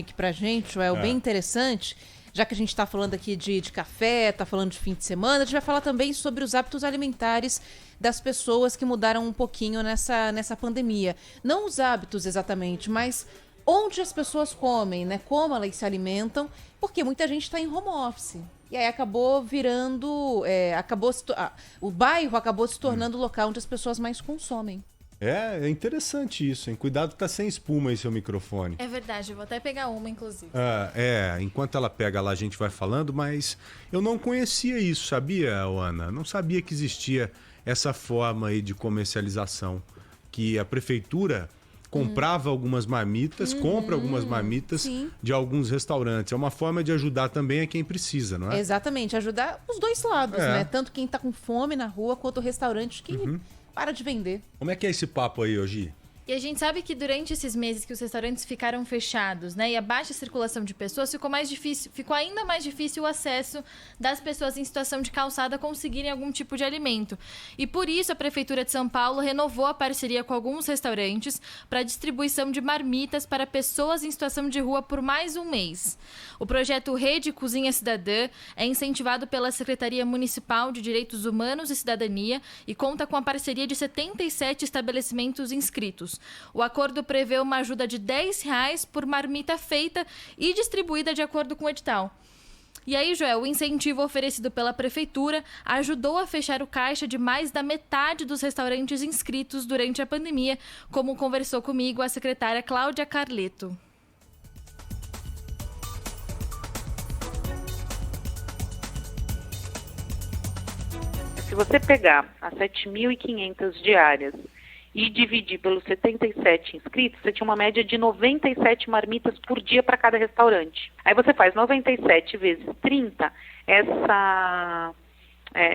aqui pra gente, Joel, bem interessante. Já que a gente está falando aqui de café, está falando de fim de semana, a gente vai falar também sobre os hábitos alimentares das pessoas que mudaram um pouquinho nessa pandemia. Não os hábitos exatamente, mas onde as pessoas comem, né? Como elas se alimentam, porque muita gente está em home office. E aí acabou virando, o bairro acabou se tornando o local onde as pessoas mais consomem. É interessante isso, hein? Cuidado que tá sem espuma aí seu microfone. É verdade, eu vou até pegar uma, inclusive. Enquanto ela pega lá, a gente vai falando, mas eu não conhecia isso, sabia, Ana? Não sabia que existia essa forma aí de comercialização, que a prefeitura comprava algumas marmitas, compra algumas marmitas de alguns restaurantes. É uma forma de ajudar também a quem precisa, não é? Exatamente, ajudar os dois lados, né? Tanto quem tá com fome na rua, quanto o restaurante que para de vender. Como é que é esse papo aí, Ogi? E a gente sabe que durante esses meses que os restaurantes ficaram fechados, né, e a baixa circulação de pessoas, ficou ainda mais difícil o acesso das pessoas em situação de calçada conseguirem algum tipo de alimento. E por isso a Prefeitura de São Paulo renovou a parceria com alguns restaurantes para a distribuição de marmitas para pessoas em situação de rua por mais um mês. O projeto Rede Cozinha Cidadã é incentivado pela Secretaria Municipal de Direitos Humanos e Cidadania e conta com a parceria de 77 estabelecimentos inscritos. O acordo prevê uma ajuda de R$10 por marmita feita e distribuída de acordo com o edital. E aí, Joel, o incentivo oferecido pela Prefeitura ajudou a fechar o caixa de mais da metade dos restaurantes inscritos durante a pandemia, como conversou comigo a secretária Cláudia Carleto. Se você pegar as 7.500 diárias e dividir pelos 77 inscritos, você tinha uma média de 97 marmitas por dia para cada restaurante. Aí você faz 97 vezes 30,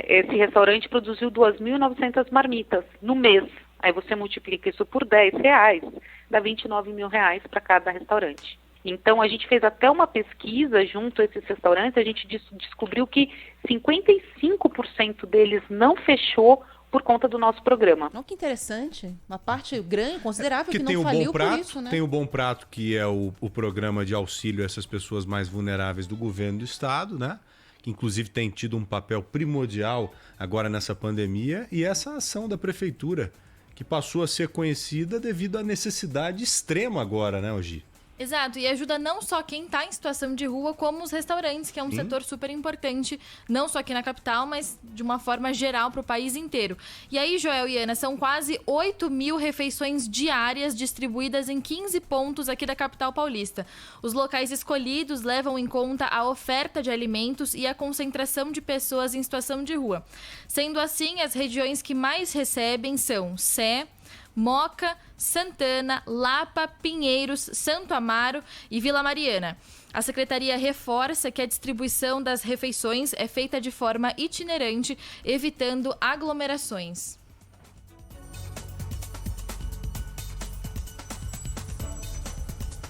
esse restaurante produziu 2.900 marmitas no mês. Aí você multiplica isso por R$10, dá R$29 mil para cada restaurante. Então, a gente fez até uma pesquisa junto a esses restaurantes, a gente descobriu que 55% deles não fechou por conta do nosso programa. Não, que interessante. Uma parte grande, considerável, que tem não faliu por isso, né? Tem o Bom Prato, que é o programa de auxílio a essas pessoas mais vulneráveis do governo do estado, né? Que inclusive tem tido um papel primordial agora nessa pandemia, e essa ação da prefeitura, que passou a ser conhecida devido à necessidade extrema agora, né, Ogi? Exato, e ajuda não só quem está em situação de rua, como os restaurantes, que é um setor super importante, não só aqui na capital, mas de uma forma geral para o país inteiro. E aí, Joel e Ana, são quase 8.000 refeições diárias distribuídas em 15 pontos aqui da capital paulista. Os locais escolhidos levam em conta a oferta de alimentos e a concentração de pessoas em situação de rua. Sendo assim, as regiões que mais recebem são Sé, Moca, Santana, Lapa, Pinheiros, Santo Amaro e Vila Mariana. A secretaria reforça que a distribuição das refeições é feita de forma itinerante, evitando aglomerações.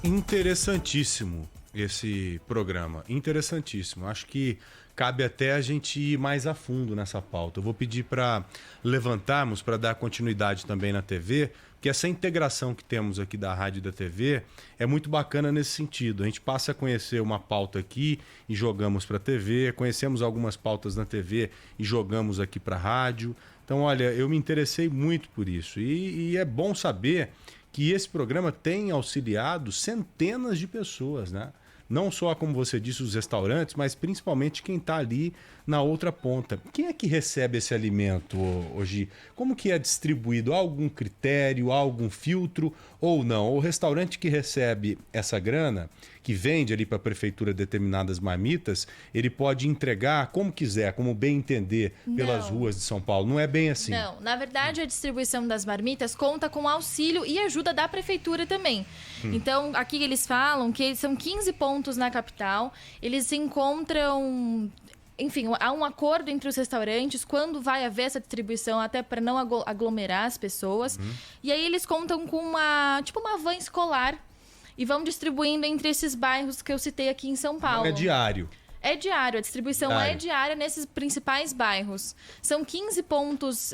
Interessantíssimo esse programa, interessantíssimo. Acho que cabe até a gente ir mais a fundo nessa pauta. Eu vou pedir para levantarmos, para dar continuidade também na TV, porque essa integração que temos aqui da rádio e da TV é muito bacana nesse sentido. A gente passa a conhecer uma pauta aqui e jogamos para a TV, conhecemos algumas pautas na TV e jogamos aqui para a rádio. Então, olha, eu me interessei muito por isso. E é bom saber que esse programa tem auxiliado centenas de pessoas, né? Não só, como você disse, os restaurantes, mas principalmente quem está ali na outra ponta. Quem é que recebe esse alimento hoje? Como que é distribuído? Há algum critério, há algum filtro ou não? O restaurante que recebe essa grana, que vende ali para a prefeitura determinadas marmitas, ele pode entregar como quiser, como bem entender, pelas ruas de São Paulo. Não é bem assim. Não, na verdade a distribuição das marmitas conta com auxílio e ajuda da prefeitura também. Então, aqui eles falam que são 15 pontos na capital, eles se encontram... Enfim, há um acordo entre os restaurantes quando vai haver essa distribuição, até para não aglomerar as pessoas. E aí eles contam com uma van escolar e vão distribuindo entre esses bairros que eu citei aqui em São Paulo. Não é diário. É diário, a distribuição é diária nesses principais bairros. São 15 pontos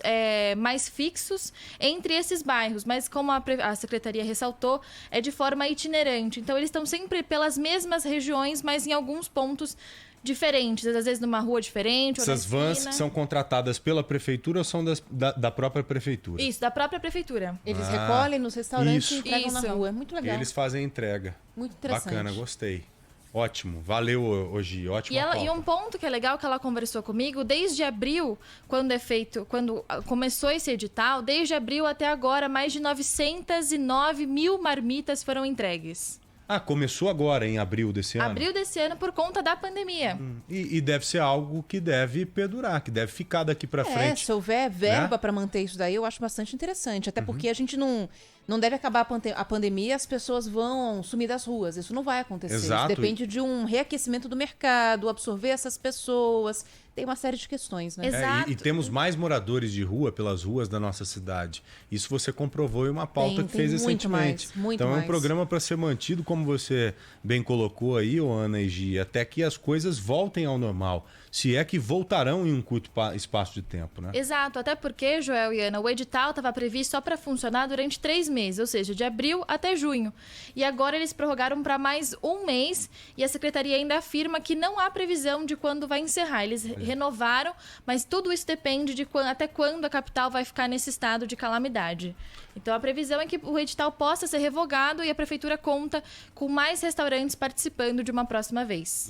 mais fixos entre esses bairros, mas como a Secretaria ressaltou, é de forma itinerante. Então, eles estão sempre pelas mesmas regiões, mas em alguns pontos diferentes, às vezes numa rua diferente. Essas vans são contratadas pela prefeitura ou são da própria prefeitura? Isso, da própria prefeitura. Eles recolhem nos restaurantes isso. e entregam na rua. É muito legal. Eles fazem a entrega. Muito interessante. Bacana, gostei. Ótimo, valeu hoje, ótimo. E um ponto que é legal que ela conversou comigo, desde abril, quando começou esse edital, desde abril até agora, mais de 909 mil marmitas foram entregues. Começou agora, em abril desse ano? Abril desse ano por conta da pandemia. E deve ser algo que deve perdurar, que deve ficar daqui para frente. Se houver verba para manter isso daí, eu acho bastante interessante. Até porque a gente não deve acabar a pandemia, as pessoas vão sumir das ruas. Isso não vai acontecer. Exato. Isso depende de um reaquecimento do mercado, absorver essas pessoas. Tem uma série de questões, né? Exato. E temos mais moradores de rua pelas ruas da nossa cidade. Isso você comprovou em uma pauta que fez recentemente. Muito então mais. É um programa para ser mantido, como você bem colocou aí, Ana e Gi, até que as coisas voltem ao normal. Se é que voltarão em um curto espaço de tempo, né? Exato, até porque, Joel e Ana, o edital estava previsto só para funcionar durante 3 meses, ou seja, de abril até junho. E agora eles prorrogaram para mais um mês e a Secretaria ainda afirma que não há previsão de quando vai encerrar. Eles renovaram, mas tudo isso depende de até quando a capital vai ficar nesse estado de calamidade. Então a previsão é que o edital possa ser revogado e a Prefeitura conta com mais restaurantes participando de uma próxima vez.